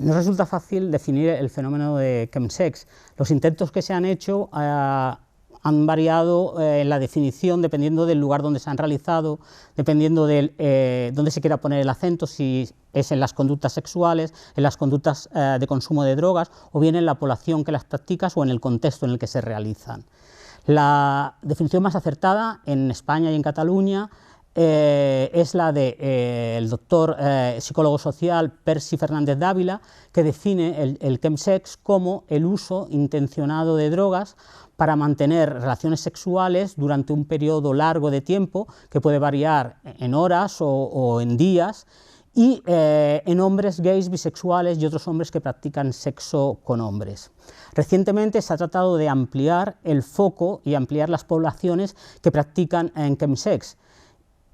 No resulta fácil definir el fenómeno de chemsex. Los intentos que se han hecho han variado en la definición dependiendo del lugar donde se han realizado, dependiendo de dónde se quiera poner el acento, si es en las conductas sexuales, en las conductas de consumo de drogas, o bien en la población que las practica o en el contexto en el que se realizan. La definición más acertada en España y en Cataluña es la del doctor psicólogo social Percy Fernández Dávila, que define el chemsex como el uso intencionado de drogas para mantener relaciones sexuales durante un periodo largo de tiempo, que puede variar en horas o en días, y en hombres gays, bisexuales y otros hombres que practican sexo con hombres. Recientemente se ha tratado de ampliar el foco y ampliar las poblaciones que practican en chemsex,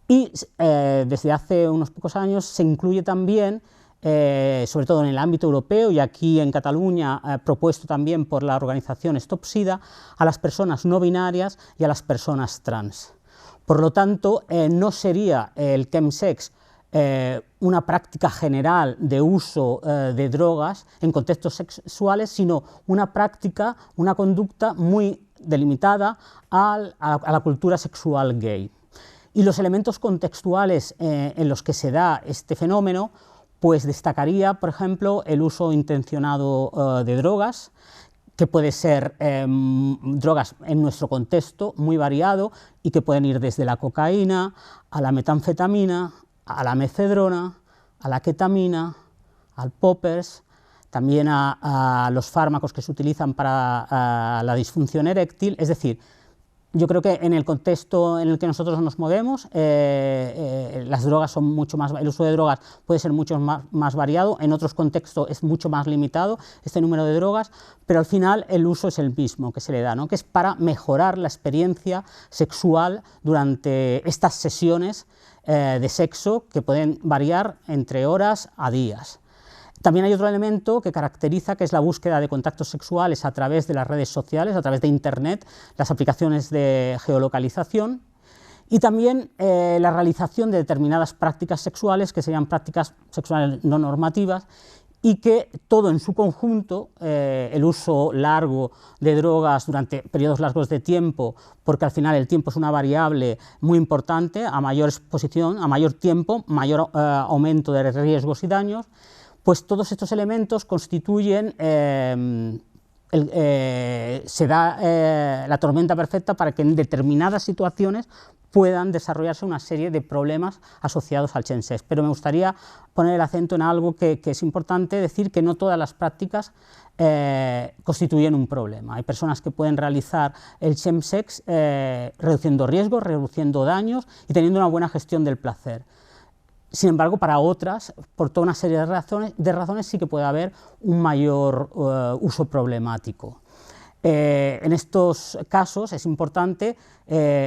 y desde hace unos pocos años se incluye también, sobre todo en el ámbito europeo y aquí en Cataluña, propuesto también por la organización Stop SIDA, a las personas no binarias y a las personas trans. Por lo tanto, no sería el chemsex una práctica general de uso de drogas en contextos sexuales, sino una práctica, una conducta muy delimitada a la cultura sexual gay. Y los elementos contextuales en los que se da este fenómeno, pues destacaría, por ejemplo, el uso intencionado de drogas, que puede ser drogas en nuestro contexto muy variado y que pueden ir desde la cocaína a la metanfetamina, a la mefedrona, a la ketamina, al poppers, también a los fármacos que se utilizan para la disfunción eréctil. Es decir, yo creo que en el contexto en el que nosotros nos movemos, las drogas son mucho más, el uso de drogas puede ser mucho más variado, en otros contextos es mucho más limitado este número de drogas, pero al final el uso es el mismo que se le da, ¿no? Que es para mejorar la experiencia sexual durante estas sesiones de sexo, que pueden variar entre horas a días. También hay otro elemento que caracteriza, que es la búsqueda de contactos sexuales a través de las redes sociales, a través de Internet, las aplicaciones de geolocalización, y también la realización de determinadas prácticas sexuales, que serían prácticas sexuales no normativas, y que todo en su conjunto, el uso largo de drogas durante periodos largos de tiempo, porque al final el tiempo es una variable muy importante, a mayor exposición, a mayor tiempo, mayor aumento de riesgos y daños, pues todos estos elementos constituyen, se da la tormenta perfecta para que en determinadas situaciones puedan desarrollarse una serie de problemas asociados al chemsex. Pero me gustaría poner el acento en algo que es importante decir, que no todas las prácticas constituyen un problema. Hay personas que pueden realizar el chemsex reduciendo riesgos, reduciendo daños y teniendo una buena gestión del placer. Sin embargo, para otras, por toda una serie de razones sí que puede haber un mayor uso problemático. En estos casos es importante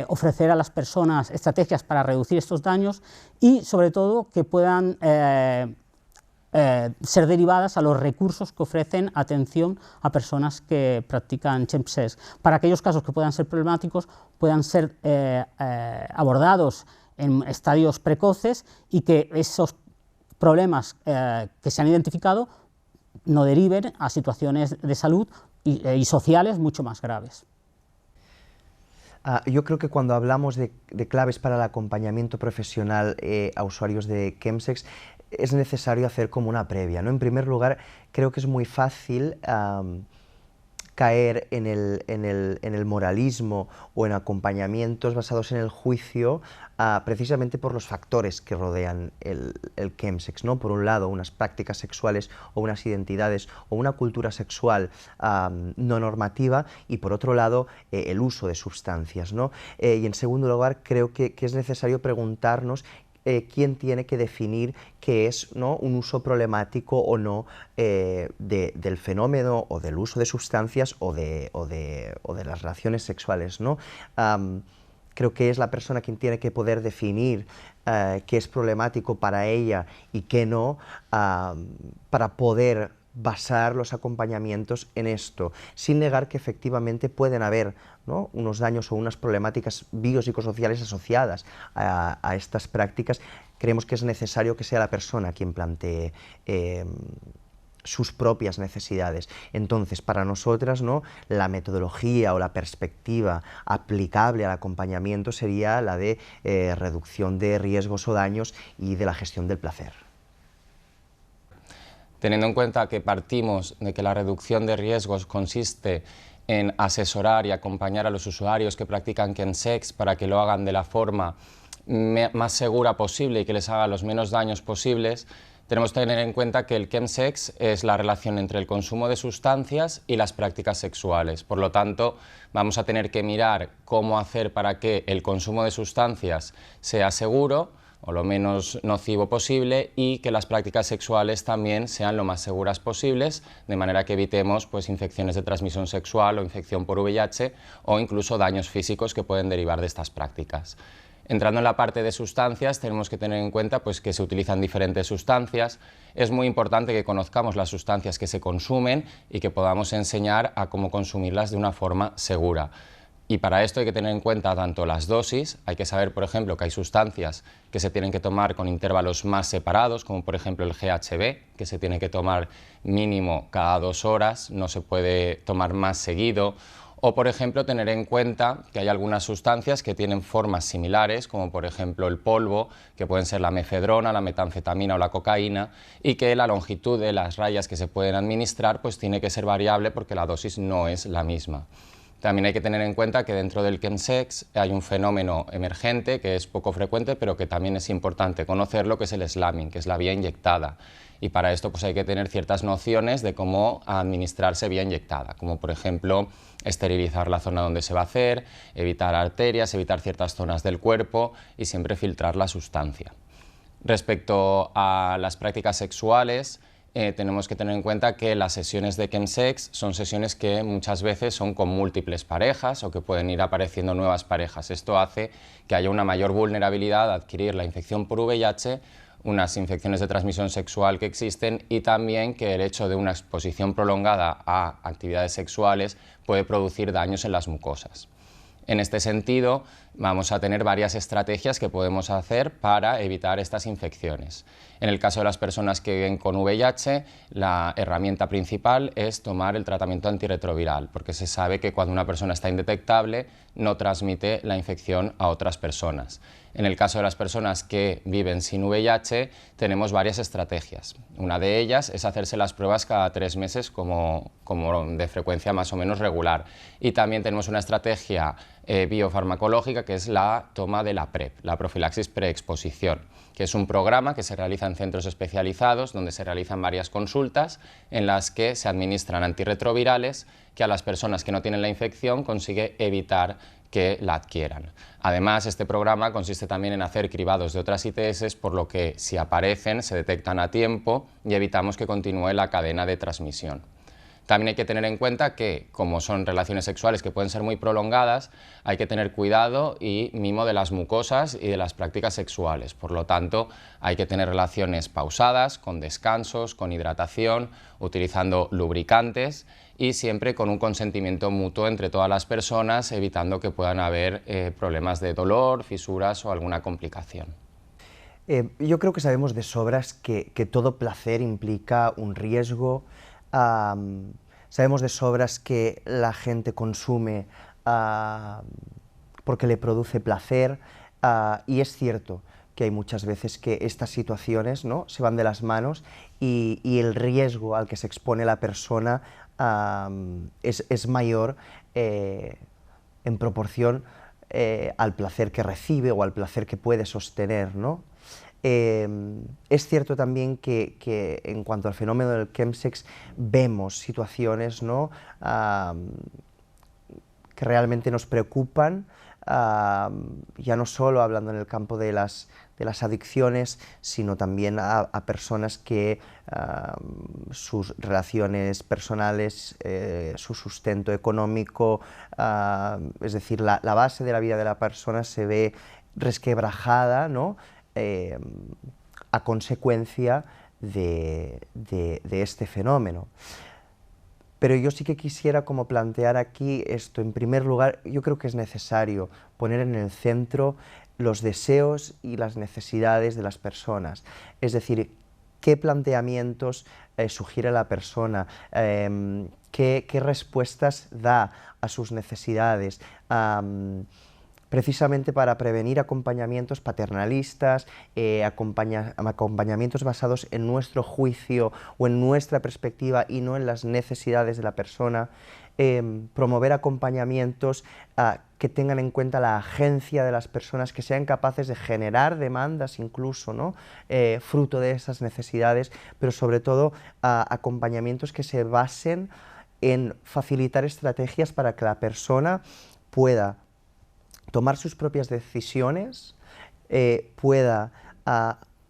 ofrecer a las personas estrategias para reducir estos daños y, sobre todo, que puedan ser derivadas a los recursos que ofrecen atención a personas que practican chemsex. Para aquellos casos que puedan ser problemáticos, puedan ser abordados en estadios precoces y que esos problemas que se han identificado no deriven a situaciones de salud y sociales mucho más graves. Yo creo que cuando hablamos de claves para el acompañamiento profesional a usuarios de chemsex, es necesario hacer como una previa, ¿no? En primer lugar, creo que es muy fácil caer en el moralismo o en acompañamientos basados en el juicio, precisamente por los factores que rodean el chemsex, ¿no? Por un lado, unas prácticas sexuales o unas identidades o una cultura sexual no normativa, y por otro lado, el uso de sustancias, ¿no? Y en segundo lugar, creo que es necesario preguntarnos quién tiene que definir qué es, ¿no?, un uso problemático o no del fenómeno o del uso de sustancias o de las relaciones sexuales, ¿no? Creo que es la persona quien tiene que poder definir qué es problemático para ella y qué no, para poder basar los acompañamientos en esto, sin negar que efectivamente pueden haber, ¿no?, unos daños o unas problemáticas biopsicosociales asociadas a estas prácticas. Creemos que es necesario que sea la persona quien plantee sus propias necesidades. Entonces, para nosotras, ¿no?, la metodología o la perspectiva aplicable al acompañamiento sería la de reducción de riesgos o daños y de la gestión del placer. Teniendo en cuenta que partimos de que la reducción de riesgos consiste en asesorar y acompañar a los usuarios que practican chemsex para que lo hagan de la forma más segura posible y que les haga los menos daños posibles, tenemos que tener en cuenta que el chemsex es la relación entre el consumo de sustancias y las prácticas sexuales. Por lo tanto, vamos a tener que mirar cómo hacer para que el consumo de sustancias sea seguro o lo menos nocivo posible, y que las prácticas sexuales también sean lo más seguras posibles, de manera que evitemos pues, infecciones de transmisión sexual o infección por VIH o incluso daños físicos que pueden derivar de estas prácticas. Entrando en la parte de sustancias, tenemos que tener en cuenta pues, que se utilizan diferentes sustancias. Es muy importante que conozcamos las sustancias que se consumen y que podamos enseñar a cómo consumirlas de una forma segura. Y para esto hay que tener en cuenta tanto las dosis, hay que saber, por ejemplo, que hay sustancias que se tienen que tomar con intervalos más separados, como por ejemplo el GHB, que se tiene que tomar mínimo cada 2 horas, no se puede tomar más seguido. O, por ejemplo, tener en cuenta que hay algunas sustancias que tienen formas similares, como por ejemplo el polvo, que pueden ser la mefedrona, la metanfetamina o la cocaína, y que la longitud de las rayas que se pueden administrar pues tiene que ser variable porque la dosis no es la misma. También hay que tener en cuenta que dentro del chemsex hay un fenómeno emergente que es poco frecuente, pero que también es importante conocerlo, que es el slamming, que es la vía inyectada. Y para esto pues hay que tener ciertas nociones de cómo administrarse vía inyectada, como por ejemplo esterilizar la zona donde se va a hacer, evitar arterias, evitar ciertas zonas del cuerpo y siempre filtrar la sustancia. Respecto a las prácticas sexuales, tenemos que tener en cuenta que las sesiones de chemsex son sesiones que muchas veces son con múltiples parejas o que pueden ir apareciendo nuevas parejas. Esto hace que haya una mayor vulnerabilidad a adquirir la infección por VIH, unas infecciones de transmisión sexual que existen, y también que el hecho de una exposición prolongada a actividades sexuales puede producir daños en las mucosas. En este sentido, vamos a tener varias estrategias que podemos hacer para evitar estas infecciones. En el caso de las personas que viven con VIH, la herramienta principal es tomar el tratamiento antirretroviral, porque se sabe que cuando una persona está indetectable no transmite la infección a otras personas. En el caso de las personas que viven sin VIH, tenemos varias estrategias. Una de ellas es hacerse las pruebas cada 3 meses como de frecuencia más o menos regular. Y también tenemos una estrategia biofarmacológica, que es la toma de la PrEP, la profilaxis preexposición, que es un programa que se realiza en centros especializados donde se realizan varias consultas en las que se administran antirretrovirales que a las personas que no tienen la infección consigue evitar que la adquieran. Además, este programa consiste también en hacer cribados de otras ITS, por lo que si aparecen se detectan a tiempo y evitamos que continúe la cadena de transmisión. También hay que tener en cuenta que, como son relaciones sexuales que pueden ser muy prolongadas, hay que tener cuidado y mimo de las mucosas y de las prácticas sexuales. Por lo tanto, hay que tener relaciones pausadas, con descansos, con hidratación, utilizando lubricantes y siempre con un consentimiento mutuo entre todas las personas, evitando que puedan haber problemas de dolor, fisuras o alguna complicación. Yo creo que sabemos de sobras que todo placer implica un riesgo. Sabemos de sobras que la gente consume porque le produce placer, y es cierto que hay muchas veces que estas situaciones, ¿no?, se van de las manos y el riesgo al que se expone la persona es mayor en proporción al placer que recibe o al placer que puede sostener, ¿no? Es cierto también que en cuanto al fenómeno del chemsex vemos situaciones, ¿no?, que realmente nos preocupan, ya no solo hablando en el campo de las adicciones, sino también a personas que sus relaciones personales, su sustento económico, es decir, la base de la vida de la persona se ve resquebrajada, ¿no?, a consecuencia de este fenómeno. Pero yo sí que quisiera como plantear aquí esto. En primer lugar, yo creo que es necesario poner en el centro los deseos y las necesidades de las personas. Es decir, qué planteamientos sugiere la persona, qué respuestas da a sus necesidades, precisamente para prevenir acompañamientos paternalistas, acompañamientos basados en nuestro juicio o en nuestra perspectiva y no en las necesidades de la persona, promover acompañamientos que tengan en cuenta la agencia de las personas, que sean capaces de generar demandas incluso, ¿no? Fruto de esas necesidades, pero sobre todo acompañamientos que se basen en facilitar estrategias para que la persona pueda tomar sus propias decisiones, pueda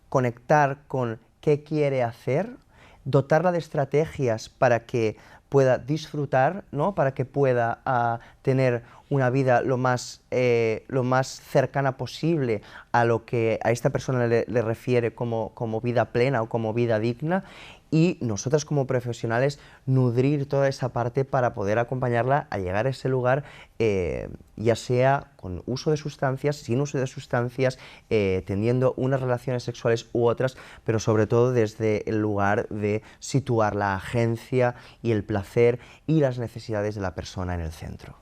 conectar con qué quiere hacer, dotarla de estrategias para que pueda disfrutar, ¿no? Para que pueda tener una vida lo más cercana posible a lo que a esta persona le refiere como vida plena o como vida digna, y nosotras como profesionales nutrir toda esa parte para poder acompañarla a llegar a ese lugar, ya sea con uso de sustancias, sin uso de sustancias, teniendo unas relaciones sexuales u otras, pero sobre todo desde el lugar de situar la agencia y el placer y las necesidades de la persona en el centro.